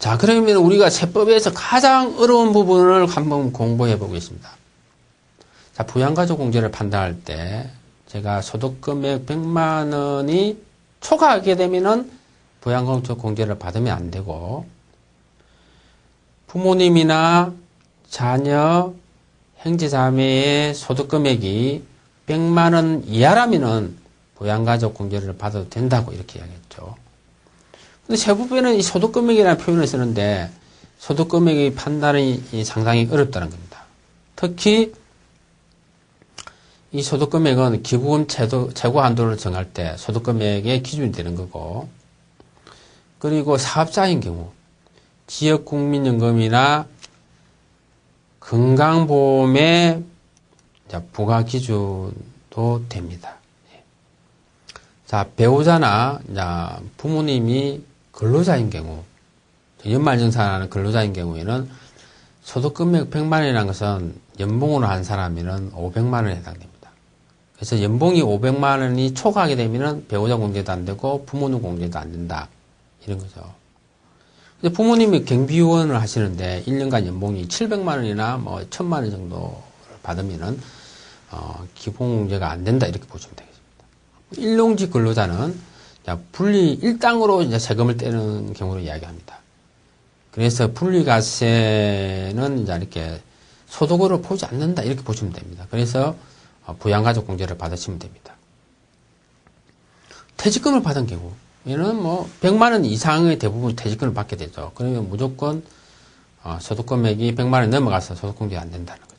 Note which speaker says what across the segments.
Speaker 1: 자, 그러면 우리가 세법에서 가장 어려운 부분을 한번 공부해 보겠습니다. 자, 부양가족 공제를 판단할 때 제가 소득금액 100만 원이 초과하게 되면은 부양가족 공제를 받으면 안 되고, 부모님이나 자녀, 형제자매의 소득금액이 100만 원 이하라면은 부양가족 공제를 받아도 된다고 이렇게 이야기했죠. 근데 세법에는 이 소득금액이라는 표현을 쓰는데 소득금액의 판단이 상당히 어렵다는 겁니다. 특히 이 소득금액은 기부금 최고 한도를 정할 때 소득금액의 기준이 되는 거고, 그리고 사업자인 경우 지역국민연금이나 건강보험의 부과 기준도 됩니다. 자, 배우자나 부모님이 근로자인 경우, 연말정산하는 근로자인 경우에는 소득금액 100만 원이라는 것은 연봉으로 한 사람이면 500만 원에 해당됩니다. 그래서 연봉이 500만 원이 초과하게 되면 배우자 공제도 안 되고 부모님 공제도 안 된다. 이런 거죠. 근데 부모님이 경비원을 하시는데 1년간 연봉이 700만 원이나 1000만 원 정도 받으면은 기본 공제가 안 된다 이렇게 보시면 되겠습니다. 일용직 근로자는 분리 일당으로 이제 세금을 떼는 경우를 이야기합니다. 그래서 분리과세는 이제 이렇게 소득으로 보지 않는다 이렇게 보시면 됩니다. 그래서 부양가족 공제를 받으시면 됩니다. 퇴직금을 받은 경우 얘는 100만 원 이상의 대부분 퇴직금을 받게 되죠. 그러면 무조건 소득금액이 100만 원 넘어가서 소득공제 안 된다는 거죠.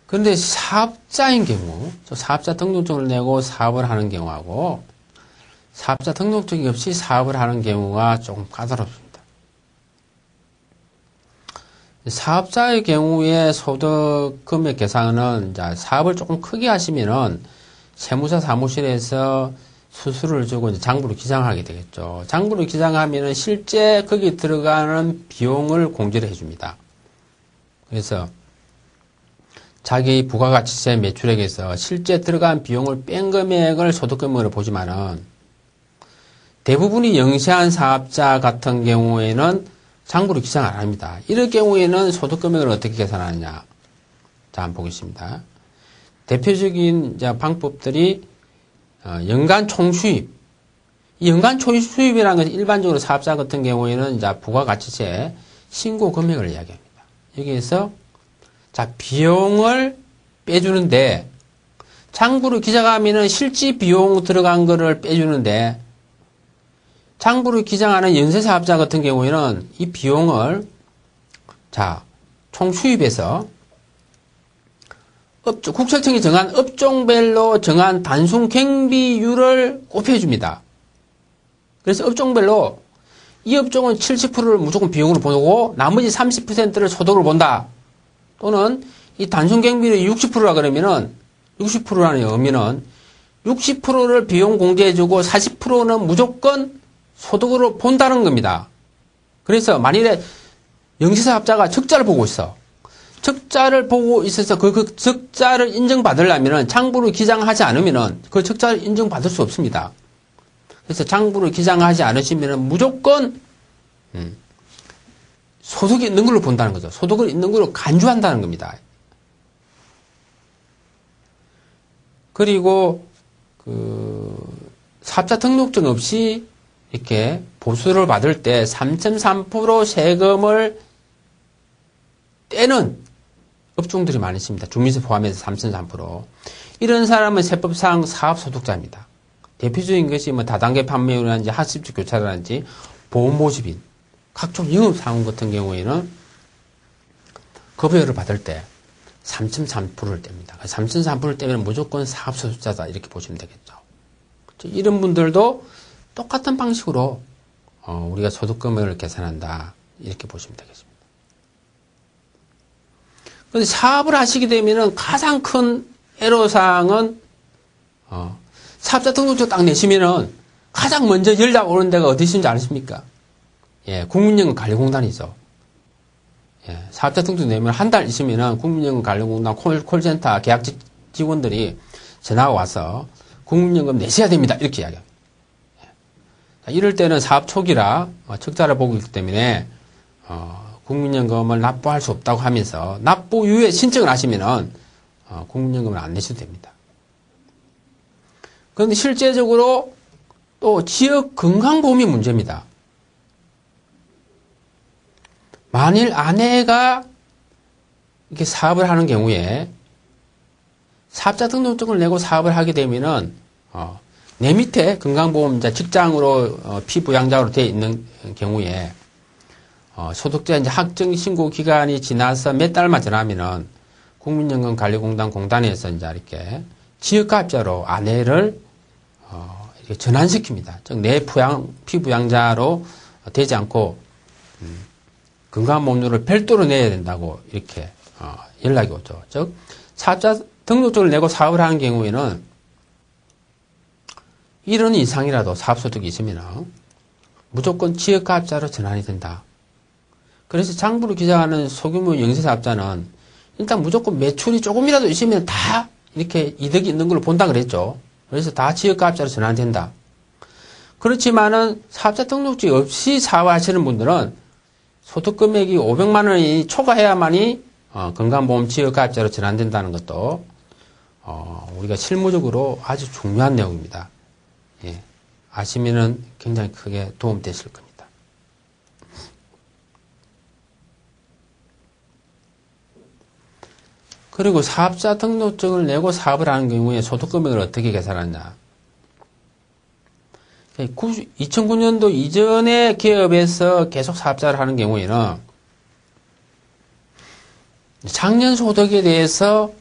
Speaker 1: 그런데 사업자인 경우, 사업자 등록증을 내고 사업을 하는 경우하고 사업자 등록증이 없이 사업을 하는 경우가 조금 까다롭습니다. 사업자의 경우에 소득금액 계산은 사업을 조금 크게 하시면은 세무사 사무실에서 수수료를 주고 장부로 기장하게 되겠죠. 장부로 기장하면은 실제 거기 들어가는 비용을 공제를 해줍니다. 그래서 자기 부가가치세 매출액에서 실제 들어간 비용을 뺀 금액을 소득금액으로 보지만은 대부분이 영세한 사업자 같은 경우에는 장부로 기장 안 합니다. 이럴 경우에는 소득금액을 어떻게 계산하느냐. 자, 한번 보겠습니다. 대표적인 방법들이 연간 총수입. 이 연간 총수입이라는 것은 일반적으로 사업자 같은 경우에는 부가가치세 신고 금액을 이야기합니다. 여기에서 비용을 빼주는데 장부로 기장하면은 실제 비용 들어간 거를 빼주는데 장부로 기장하는 연쇄사업자 같은 경우에는 이 비용을 총수입에서 국세청이 정한 업종별로 정한 단순 경비율을 곱해줍니다. 그래서 업종별로 이 업종은 70%를 무조건 비용으로 보고 나머지 30%를 소득으로 본다. 또는 이 단순 경비율이 60%라 그러면은 60%라는 의미는 60%를 비용 공제해주고 40%는 무조건 소득으로 본다는 겁니다. 그래서 만일에 영세사업자가 적자를 보고 있어. 적자를 보고 있어서 그 적자를 인정받으려면은 장부로 기장하지 않으면은 그 적자를 인정받을 수 없습니다. 그래서 장부로 기장하지 않으시면은 무조건 소득이 있는 걸로 본다는 거죠. 소득을 있는 걸로 간주한다는 겁니다. 그리고 사업자 등록증 없이 이렇게 보수를 받을 때 3.3% 세금을 떼는 업종들이 많이 있습니다. 주민세 포함해서 3.3%. 이런 사람은 세법상 사업소득자입니다. 대표적인 것이 다단계 판매율이라든지 학습지 교차라든지 보험모집인 각종 영업사원 같은 경우에는 급여를 받을 때 3.3%를 뗍니다. 3.3%를 떼면 무조건 사업소득자다 이렇게 보시면 되겠죠. 이런 분들도 똑같은 방식으로 우리가 소득금액을 계산한다 이렇게 보시면 되겠습니다. 그런데 사업을 하시게 되면은 가장 큰 애로사항은 사업자 등록증 딱 내시면은 가장 먼저 연락 오는 데가 어디 있는지 아십니까? 예, 국민연금관리공단이죠. 예, 사업자 등록증 내면 한 달 있으면은 국민연금관리공단 콜센터 계약직 직원들이 전화가 와서 국민연금 내셔야 됩니다. 이렇게 이야기합니다. 이럴 때는 사업 초기라 적자를 보고 있기 때문에 국민연금을 납부할 수 없다고 하면서 납부유예 신청을 하시면은 국민연금을 안 내셔도 됩니다. 그런데 실제적으로 또 지역 건강보험이 문제입니다. 만일 아내가 이렇게 사업을 하는 경우에 사업자 등록증을 내고 사업을 하게 되면은 내 밑에 건강보험자 직장으로 피부양자로 되어 있는 경우에 소득자 이제 확정 신고 기간이 지나서 몇 달만 지나면은 국민연금관리공단 공단에서 이제 이렇게 지역가입자로 아내를 이렇게 전환시킵니다. 즉 내 피부양자로 되지 않고 건강보험료를 별도로 내야 된다고 이렇게 연락이 오죠. 즉 사업자 등록증을 내고 사업을 하는 경우에는 1원 이상이라도 사업소득이 있으면 무조건 지역가입자로 전환이 된다. 그래서 장부를 기재하는 소규모 영세사업자는 일단 무조건 매출이 조금이라도 있으면 다 이렇게 이득이 있는 걸로 본다 그랬죠. 그래서 다 지역가입자로 전환된다. 그렇지만은 사업자 등록증이 없이 사업하시는 분들은 소득금액이 500만 원이 초과해야만이 건강보험 지역가입자로 전환된다는 것도 우리가 실무적으로 아주 중요한 내용입니다. 예, 아시면은 굉장히 크게 도움되실 겁니다. 그리고 사업자 등록증을 내고 사업을 하는 경우에 소득금액을 어떻게 계산하냐. 2009년도 이전의 기업에서 계속 사업자를 하는 경우에는 작년 소득에 대해서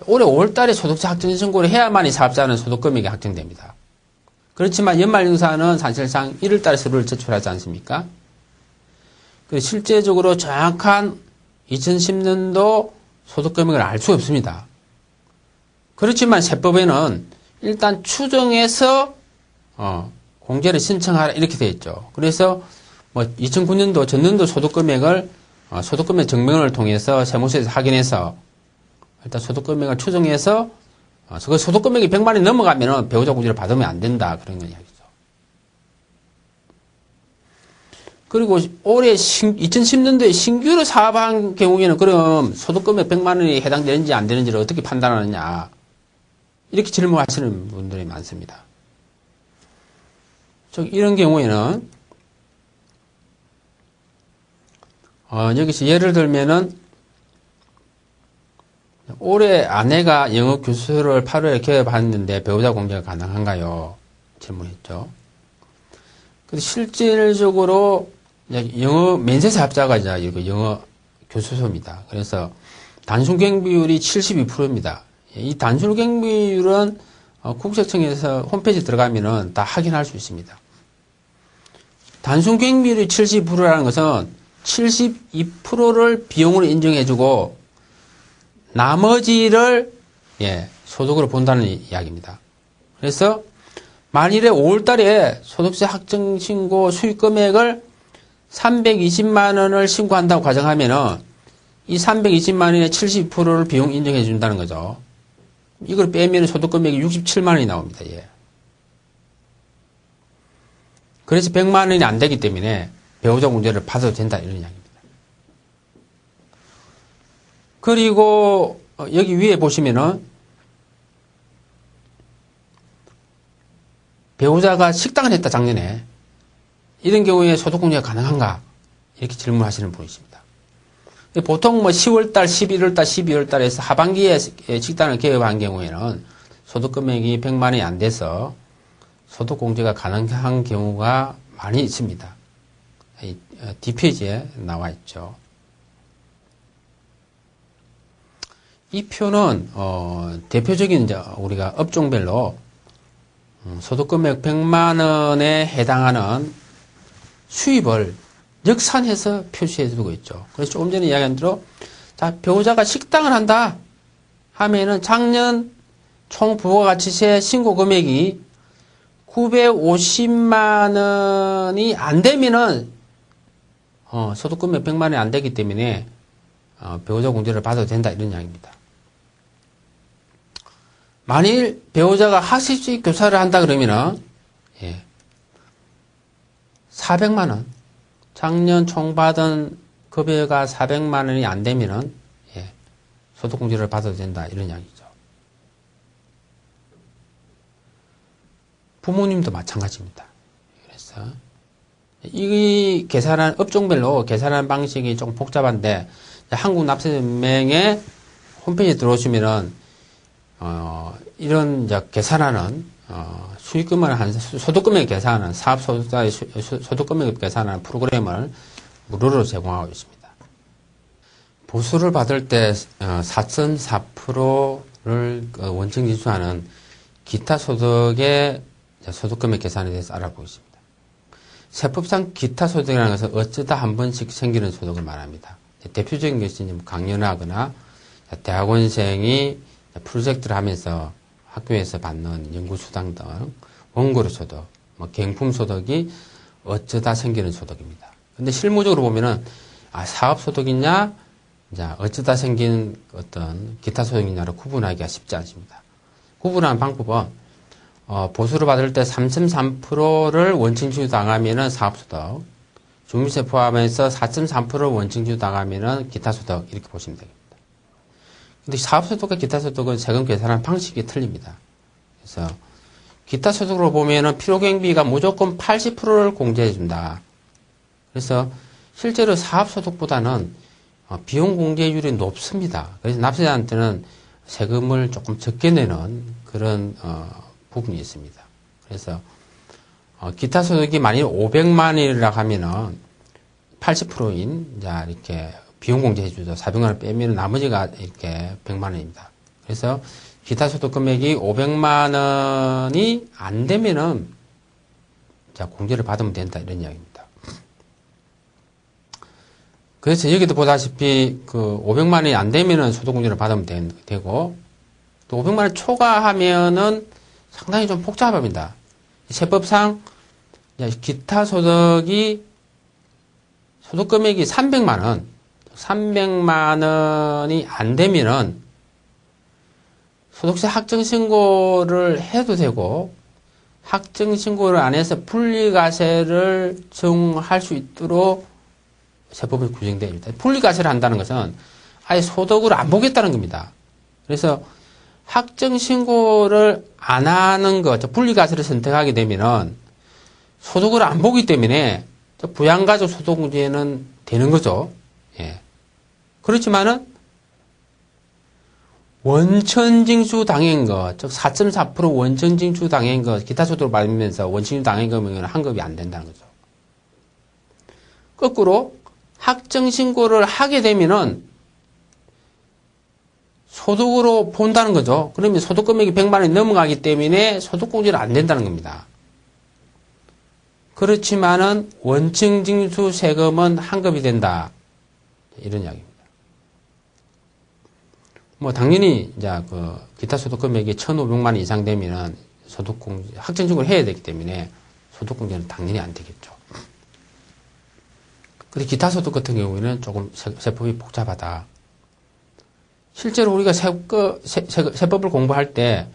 Speaker 1: 올해 5월달에 소득자 확정 신고를 해야만이 사업자는 소득금액이 확정됩니다. 그렇지만 연말정산은 사실상 1월달에 서류를 제출하지 않습니까? 실제적으로 정확한 2010년도 소득금액을 알 수 없습니다. 그렇지만 세법에는 일단 추정해서 공제를 신청하라 이렇게 되어 있죠. 그래서 2009년도 전년도 소득금액을 소득금액 증명을 통해서 세무서에서 확인해서 일단 소득금액을 추정해서 그 소득금액이 100만 원이 넘어가면은 배우자 공제를 받으면 안 된다 그런 이야기죠. 그리고 올해 2010년도에 신규로 사업한 경우에는 그럼 소득금액 100만 원이 해당되는지 안 되는지를 어떻게 판단하느냐 이렇게 질문하시는 분들이 많습니다. 즉 이런 경우에는 여기서 예를 들면은 올해 아내가 영어 교수를 8월에 개업했는데 배우자 공제가 가능한가요? 질문했죠. 근데 실질적으로 영어 면세 사업자가 이제 영어 교수소입니다. 그래서 단순경 비율이 72%입니다. 이 단순경 비율은 국세청에서 홈페이지 들어가면은 다 확인할 수 있습니다. 단순경 비율이 72%라는 것은 72%를 비용으로 인정해주고 나머지를 소득으로 본다는 이야기입니다. 그래서 만일에 5월달에 소득세 확정신고 수익금액을 320만 원을 신고한다고 가정하면은 이 320만 원의 72%를 비용 인정해 준다는 거죠. 이걸 빼면 소득금액이 67만 원이 나옵니다. 그래서 100만 원이 안 되기 때문에 배우자 공제를 받아도 된다 이런 이야기입니다. 그리고 여기 위에 보시면은 배우자가 식당을 했다 작년에 이런 경우에 소득공제가 가능한가 이렇게 질문하시는 분이십니다. 보통 10월달, 11월달, 12월달에서 하반기에 식당을 개업한 경우에는 소득금액이 100만 원이 안 돼서 소득공제가 가능한 경우가 많이 있습니다. 뒷페이지에 나와 있죠. 이 표는 대표적인 우리가 업종별로 소득금액 100만 원에 해당하는 수입을 역산해서 표시해 두고 있죠. 그래서 조금 전에 이야기한 대로 배우자가 식당을 한다 하면은 작년 총 부가가치세 신고 금액이 950만 원이 안 되면은 소득금액 100만 원이 안 되기 때문에 배우자 공제를 받아도 된다 이런 이야기입니다. 만일 배우자가 학습지 교사를 한다 그러면은 400만 원. 작년 총 받은 급여가 400만 원이 안 되면은, 예, 소득공제를 받아도 된다. 이런 이야기죠. 부모님도 마찬가지입니다. 그래서, 이 계산한, 업종별로 계산하는 방식이 조금 복잡한데, 한국납세연맹의 홈페이지에 들어오시면은, 이런, 이제, 계산하는, 수익금을 소득금액 계산하는, 사업소득자의 소득금액 계산하는 프로그램을 무료로 제공하고 있습니다. 보수를 받을 때, 4.4%를 원칙 기준하는 기타 소득의 소득금액 계산에 대해서 알아보고 있습니다. 세법상 기타 소득이라는 것은 어쩌다 한 번씩 생기는 소득을 말합니다. 대표적인 것이 강연하거나 대학원생이 프로젝트를 하면서 학교에서 받는 연구수당 등 원고료 소득, 경품 소득이 어쩌다 생기는 소득입니다. 근데 실무적으로 보면은, 사업 소득이냐, 어쩌다 생긴 어떤 기타 소득이냐를 구분하기가 쉽지 않습니다. 구분하는 방법은, 보수를 받을 때 3.3%를 원칙지수 당하면은 사업소득, 주민세 포함해서 4.3%를 원칙지수 당하면은 기타소득, 이렇게 보시면 됩니다. 근데 사업소득과 기타소득은 세금 계산하는 방식이 틀립니다. 그래서, 기타소득으로 보면은 필요경비가 무조건 80%를 공제해준다. 그래서, 실제로 사업소득보다는 비용 공제율이 높습니다. 그래서 납세자한테는 세금을 조금 적게 내는 그런, 부분이 있습니다. 그래서 기타 소득이 만일 500만 원이라고 하면은 80%인 이렇게 비용 공제해 주죠. 400만 원 빼면 나머지가 이렇게 100만 원입니다. 그래서 기타 소득 금액이 500만 원이 안 되면은 공제를 받으면 된다 이런 이야기입니다. 그래서 여기도 보다시피 500만 원이 안 되면은 소득 공제를 받으면 되고 또 500만 원 초과하면은 상당히 좀 복잡합니다. 세법상 기타 소득이 소득금액이 300만 원이 안 되면은 소득세 확정신고를 해도 되고 확정신고를 안 해서 분리과세를 적용할 수 있도록 세법이 규정되어 있습니다. 분리과세를 한다는 것은 아예 소득으로 안 보겠다는 겁니다. 그래서 확정신고를 안 하는 것, 분리과세를 선택하게 되면은 소득을 안 보기 때문에 부양가족 소득공제는 되는 거죠. 예. 그렇지만은 원천징수 당한 것, 즉 4.4% 원천징수 당한 것, 기타 소득을 받으면서 원천징수 당한 거면 환급이 안 된다는 거죠. 거꾸로 확정신고를 하게 되면은 소득으로 본다는 거죠. 그러면 소득금액이 100만 원이 넘어가기 때문에 소득공제를 안 된다는 겁니다. 그렇지만은 원천징수 세금은 환급이 된다. 이런 이야기입니다. 당연히 기타 소득금액이 1,500만 원 이상 되면은 소득공제 확정신고를 해야 되기 때문에 소득공제는 당연히 안 되겠죠. 근데 기타 소득 같은 경우에는 조금 세법이 복잡하다. 실제로 우리가 세법을 공부할 때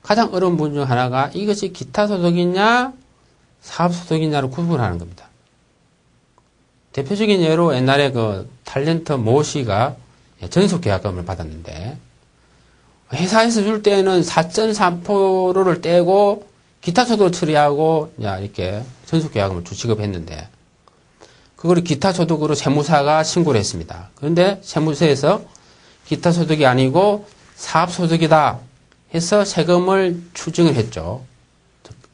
Speaker 1: 가장 어려운 부분 중 하나가 이것이 기타 소득이냐 사업소득이냐를 구분하는 겁니다. 대표적인 예로 옛날에 탤런트 모 씨가 전속계약금을 받았는데 회사에서 줄 때는 4.3%를 떼고 기타 소득을 처리하고 이렇게 전속계약금을 주취급했는데 그거를 기타 소득으로 세무사가 신고를 했습니다. 그런데 세무서에서 기타 소득이 아니고 사업 소득이다 해서 세금을 추징을 했죠.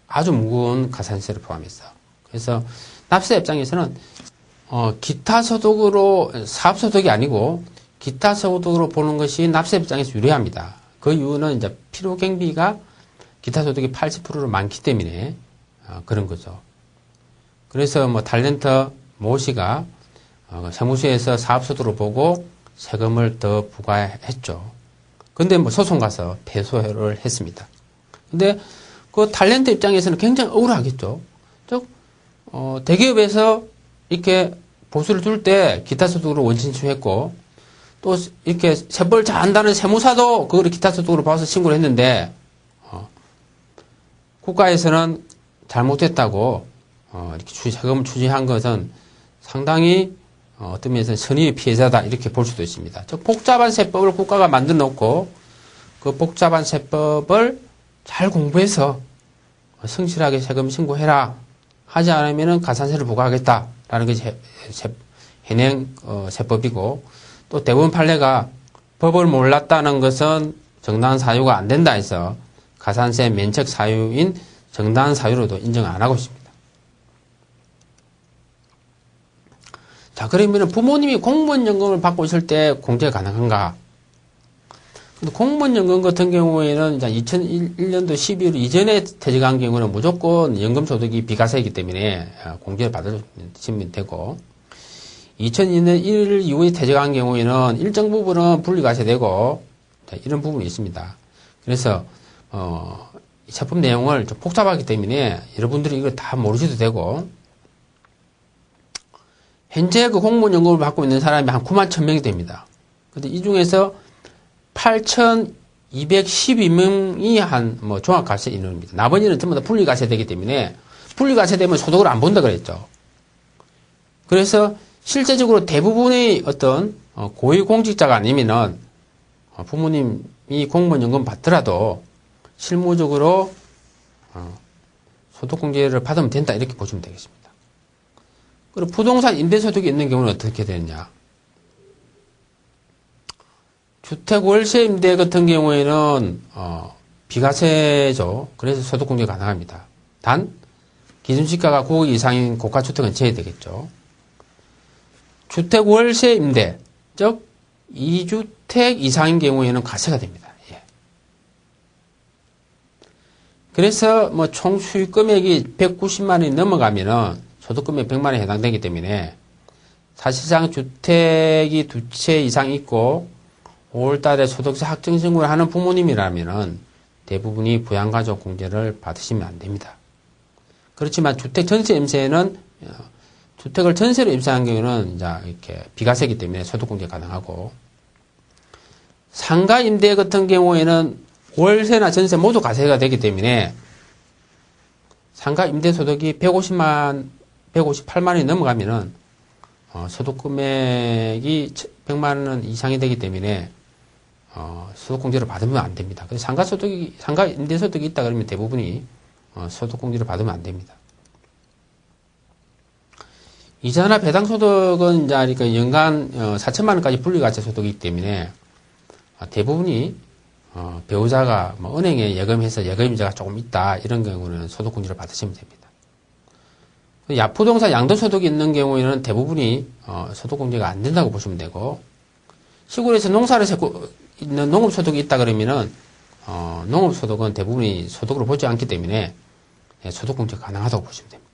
Speaker 1: 아주 무거운 가산세를 포함해서. 그래서 납세 입장에서는 기타 소득으로 사업 소득이 아니고 기타 소득으로 보는 것이 납세 입장에서 유리합니다. 그 이유는 이제 필요 경비가 기타 소득이 80%로 많기 때문에 그런 거죠. 그래서 탤런트 모 씨가 세무서에서 사업 소득으로 보고 세금을 더 부과했죠. 근데 소송 가서 패소를 했습니다. 근데 그 탤런트 입장에서는 굉장히 억울하겠죠. 즉, 대기업에서 이렇게 보수를 줄 때 기타 소득으로 원천징수했고, 또 이렇게 세법을 잘 안다는 세무사도 그걸 기타 소득으로 봐서 신고를 했는데, 국가에서는 잘못했다고, 이렇게 세금을 추징한 것은 상당히 어떤 면에서는 선의의 피해자다 이렇게 볼 수도 있습니다. 즉 복잡한 세법을 국가가 만들어 놓고 그 복잡한 세법을 잘 공부해서 성실하게 세금 신고해라 하지 않으면 가산세를 부과하겠다라는 것이 현행 세법이고, 또 대법원 판례가 법을 몰랐다는 것은 정당한 사유가 안 된다 해서 가산세 면책 사유인 정당한 사유로도 인정 안 하고 있습니다. 자, 그러면 부모님이 공무원연금을 받고 있을 때 공제가 가능한가? 근데 공무원연금 같은 경우에는 2001년도 12월 이전에 퇴직한 경우는 무조건 연금소득이 비과세이기 때문에 공제를 받으시면 되고, 2002년 1월 이후에 퇴직한 경우에는 일정 부분은 분리과세되고, 이런 부분이 있습니다. 그래서 이 제품 내용을 좀 복잡하기 때문에 여러분들이 이걸 다 모르셔도 되고, 현재 그 공무원연금을 받고 있는 사람이 한 9만 1,000명이 됩니다. 근데 이 중에서 8,212명이 종합과세 인원입니다. 나머지는 전부 다 분리과세되기 때문에, 분리과세되면 소득을 안 본다 그랬죠. 그래서 실제적으로 대부분의 어떤 고위공직자가 아니면은 부모님이 공무원연금 받더라도 실무적으로 소득공제를 받으면 된다 이렇게 보시면 되겠습니다. 그리고 부동산 임대소득이 있는 경우는 어떻게 되느냐? 주택 월세 임대 같은 경우에는 비과세죠. 그래서 소득공제 가능합니다. 단 기준시가가 9억 이상인 고가주택은 제외되겠죠. 주택 월세 임대, 즉 2주택 이상인 경우에는 과세가 됩니다. 예. 그래서 총 수익 금액이 190만 원이 넘어가면은 소득금액 100만 원에 해당되기 때문에 사실상 주택이 2채 이상 있고 5월달에 소득세 확정 신고를 하는 부모님이라면은 대부분이 부양가족 공제를 받으시면 안 됩니다. 그렇지만 주택 전세 임대는 주택을 전세로 입사한 경우는 이제 이렇게 비과세이기 때문에 소득공제 가능하고, 상가 임대 같은 경우에는 월세나 전세 모두 과세가 되기 때문에 상가 임대 소득이 158만 원이 넘어가면은 소득금액이 100만 원 이상이 되기 때문에 소득공제를 받으면 안 됩니다. 그래서 상가 임대 소득이 있다 그러면 대부분이 소득공제를 받으면 안 됩니다. 이자나 배당소득은 이제 그러니까 연간 4천만 원까지 분리과세 소득이기 때문에 대부분이 배우자가 은행에 예금해서 예금이자가 조금 있다 이런 경우는 소득공제를 받으시면 됩니다. 부동산 양도소득이 있는 경우에는 대부분이 소득공제가 안 된다고 보시면 되고, 시골에서 농사를 짓고 있는 농업소득이 있다 그러면은 농업소득은 대부분이 소득으로 보지 않기 때문에 소득공제가 가능하다고 보시면 됩니다.